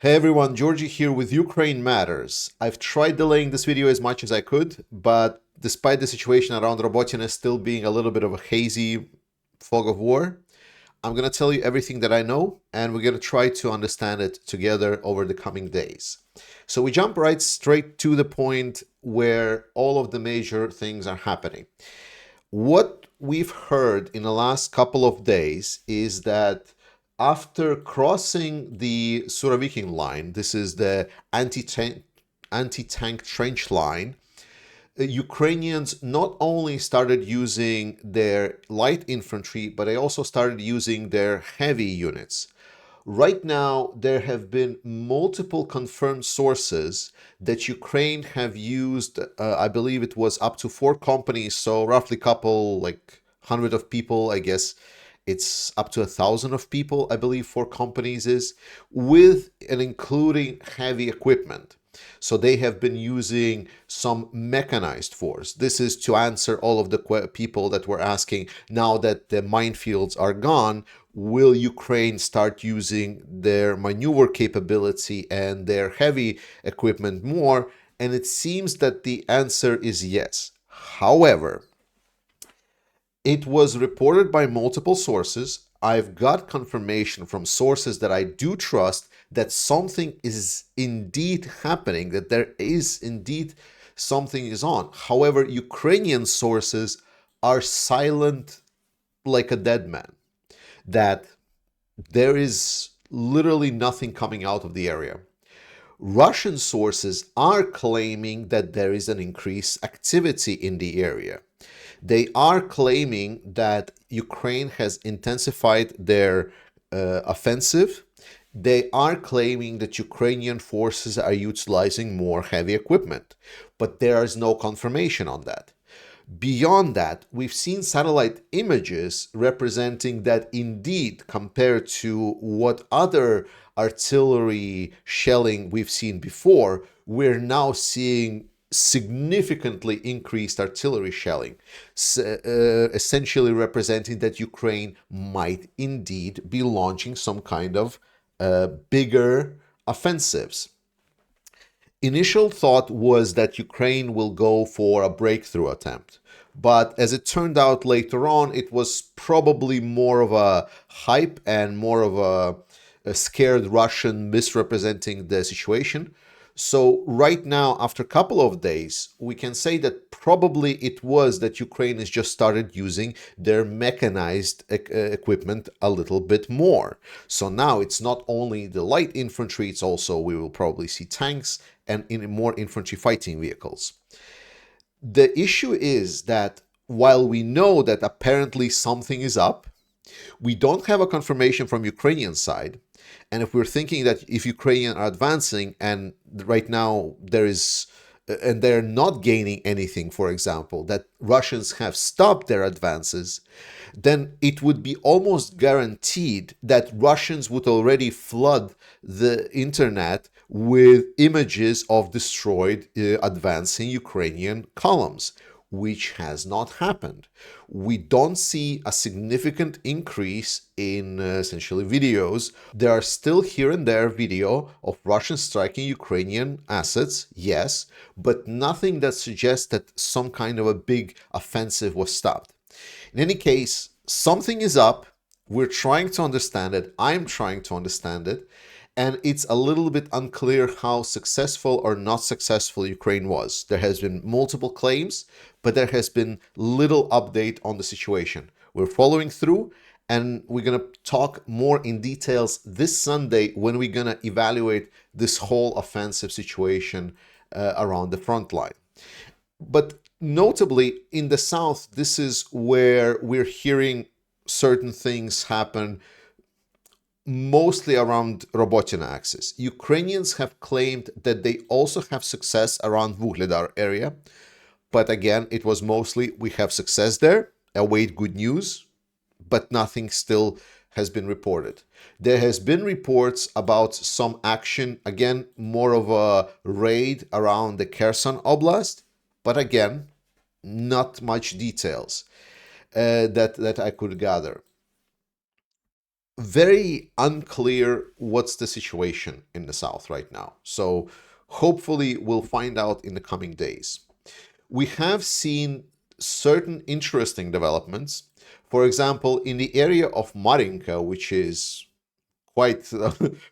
Hey everyone, Georgie here with Ukraine Matters. I've tried delaying this video as much as I could, but despite the situation around Robotina still being a little bit of a hazy fog of war, I'm going to tell you everything that I know, and we're going to try to understand it together over the coming days. So we jump right straight to the point where all of the major things are happening. What we've heard in the last couple of days is that after crossing the Suraviking line, this is the anti-tank trench line, Ukrainians not only started using their light infantry, but they also started using their heavy units. Right now, there have been multiple confirmed sources that Ukraine have used. I believe it was up to 4 companies, so roughly couple like hundred of people. I guess it's up to 1,000 of people. I believe 4 companies is with and including heavy equipment. So they have been using some mechanized force. This is to answer all of the people that were asking, now that the minefields are gone, will Ukraine start using their maneuver capability and their heavy equipment more? And it seems that the answer is yes. However, it was reported by multiple sources. I've got confirmation from sources that I do trust that something is indeed happening, that there is indeed something is on. However, Ukrainian sources are silent like a dead man, that there is literally nothing coming out of the area. Russian sources are claiming that there is an increased activity in the area. They are claiming that Ukraine has intensified their offensive. They are claiming that Ukrainian forces are utilizing more heavy equipment, but there is no confirmation on that. Beyond that, we've seen satellite images representing that indeed, compared to what other artillery shelling we've seen before, we're now seeing significantly increased artillery shelling, essentially representing that Ukraine might indeed be launching some kind of bigger offensives. Initial thought was that Ukraine will go for a breakthrough attempt. But as it turned out later on, it was probably more of a hype and more of a scared Russian misrepresenting the situation. So right now, after a couple of days, we can say that probably it was that Ukraine has just started using their mechanized equipment a little bit more. So now it's not only the light infantry, it's also we will probably see tanks and in more infantry fighting vehicles. The issue is that while we know that apparently something is up, we don't have a confirmation from Ukrainian side. And if we're thinking that if Ukrainians are advancing and right now there is and they're not gaining anything, for example, that Russians have stopped their advances, then it would be almost guaranteed that Russians would already flood the internet with images of destroyed advancing Ukrainian columns, which has not happened. We don't see a significant increase in essentially videos. There are still here and there video of Russians striking Ukrainian assets, yes, but nothing that suggests that some kind of a big offensive was stopped. In any case, something is up. We're trying to understand it. I'm trying to understand it. And it's a little bit unclear how successful or not successful Ukraine was. There has been multiple claims, but there has been little update on the situation. We're following through, and we're going to talk more in details this Sunday when we're going to evaluate this whole offensive situation around the front line. But notably, in the south, this is where we're hearing certain things happen mostly around Robotina axis. Ukrainians have claimed that they also have success around Vuhledar area, but again, it was mostly we have success there, await good news, but nothing still has been reported. There has been reports about some action, again, more of a raid around the Kherson Oblast, but again, not much details that I could gather. very unclear what's the situation in the South right now. So hopefully we'll find out in the coming days. We have seen certain interesting developments. For example, in the area of Marinka, which is quite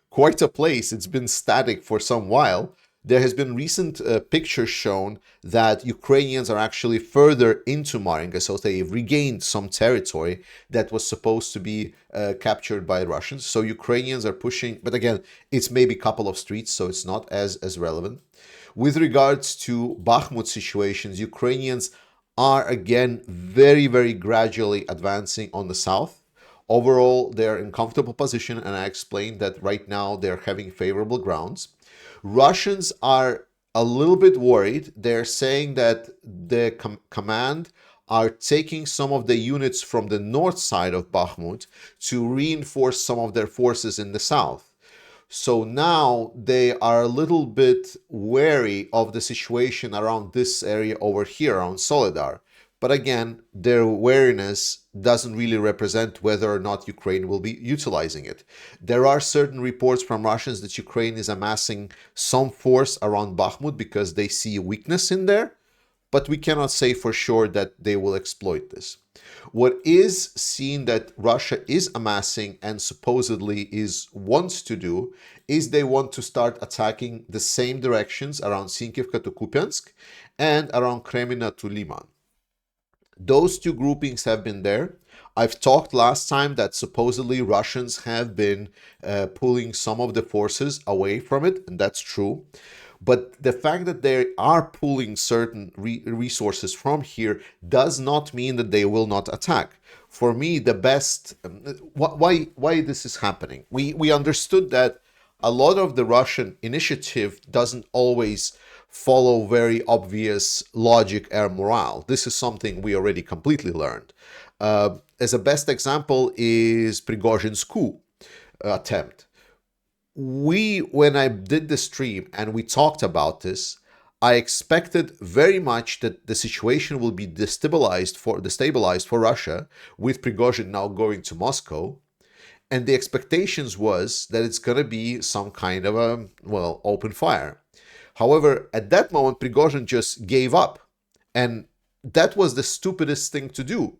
quite a place. It's been static for some while. There has been recent pictures shown that Ukrainians are actually further into Marinka, so they've regained some territory that was supposed to be captured by Russians. So Ukrainians are pushing, but again, it's maybe a couple of streets, so it's not as relevant. With regards to Bakhmut situations, Ukrainians are again very gradually advancing on the south. Overall, they're in comfortable position, and I explained that right now they're having favorable grounds. Russians are a little bit worried. They're saying that the command are taking some of the units from the north side of Bakhmut to reinforce some of their forces in the south. So now they are a little bit wary of the situation around this area over here, around Soledar. But again, their wariness doesn't really represent whether or not Ukraine will be utilizing it. There are certain reports from Russians that Ukraine is amassing some force around Bakhmut because they see a weakness in there, but we cannot say for sure that they will exploit this. What is seen that Russia is amassing and supposedly is wants to do is they want to start attacking the same directions around Sinkivka to Kupiansk and around Kremina to Liman. Those two groupings have been there. I've talked last time that supposedly Russians have been pulling some of the forces away from it, and that's true. But the fact that they are pulling certain resources from here does not mean that they will not attack. For me, the best why this is happening. We understood that a lot of the Russian initiative doesn't always follow very obvious logic and morale. This is something we already completely learned. As a best example is Prigozhin's coup attempt. When I did the stream and we talked about this, I expected very much that the situation will be destabilized for Russia, with Prigozhin now going to Moscow. And the expectations was that it's going to be some kind of a, well, open fire. However, at that moment, Prigozhin just gave up. And that was the stupidest thing to do,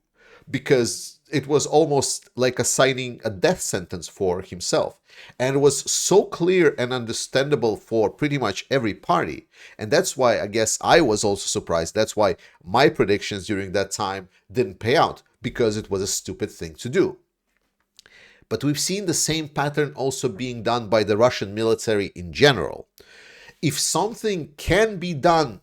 because it was almost like assigning a death sentence for himself. And it was so clear and understandable for pretty much every party. And that's why I guess I was also surprised. That's why my predictions during that time didn't pay out, because it was a stupid thing to do. But we've seen the same pattern also being done by the Russian military in general. If something can be done,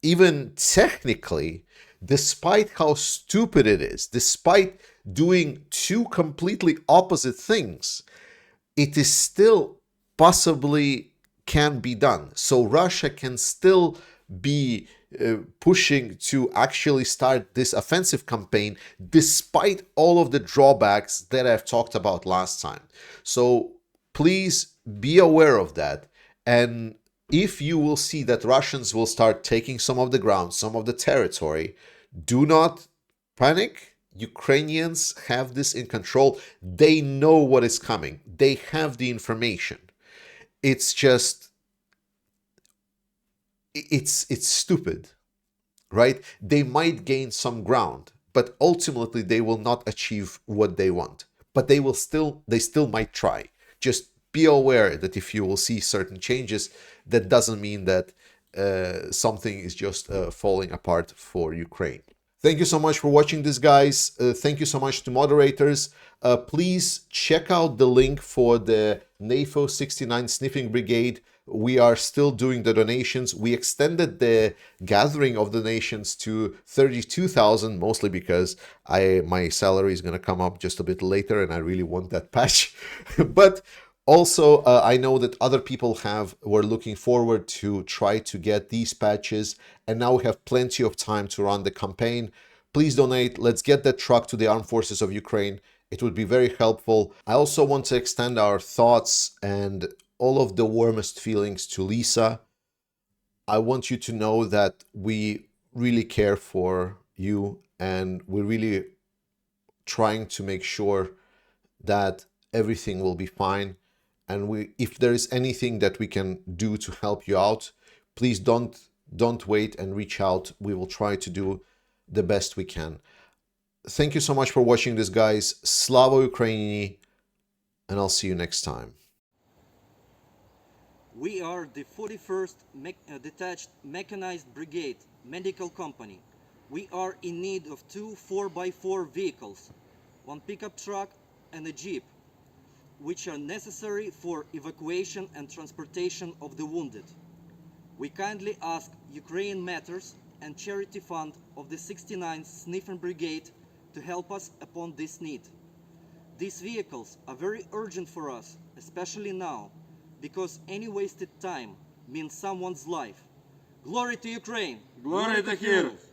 even technically, despite how stupid it is, despite doing two completely opposite things, it is still possibly can be done. So Russia can still be pushing to actually start this offensive campaign despite all of the drawbacks that I've talked about last time. So please be aware of that. And if you will see that Russians will start taking some of the ground, some of the territory, do not panic. Ukrainians have this in control. They know what is coming. They have the information. It's just it's stupid, right? They might gain some ground, but ultimately they will not achieve what they want. But they still might try. Just be aware that if you will see certain changes, that doesn't mean that something is just falling apart for Ukraine. Thank you so much for watching this, guys. Thank you so much to moderators. Please check out the link for the NAFO 69 Sniffing Brigade. We are still doing the donations. We extended the gathering of donations to 32,000, mostly because my salary is going to come up just a bit later and I really want that patch. But also, I know that other people were looking forward to try to get these patches, and now we have plenty of time to run the campaign. Please donate. Let's get that truck to the armed forces of Ukraine. It would be very helpful. I also want to extend our thoughts and all of the warmest feelings to Lisa. I want you to know that we really care for you, and we're really trying to make sure that everything will be fine. And if there is anything that we can do to help you out, please don't wait and reach out. We will try to do the best we can. Thank you so much for watching this, guys. Slava Ukraini, and I'll see you next time. We are the 41st Detached Mechanized Brigade Medical Company. We are in need of 2 4x4 vehicles, 1 pickup truck and a jeep, which are necessary for evacuation and transportation of the wounded. We kindly ask Ukraine Matters and Charity Fund of the 69th Sniffing Brigade to help us upon this need. These vehicles are very urgent for us, especially now, because any wasted time means someone's life. Glory to Ukraine! Glory to heroes!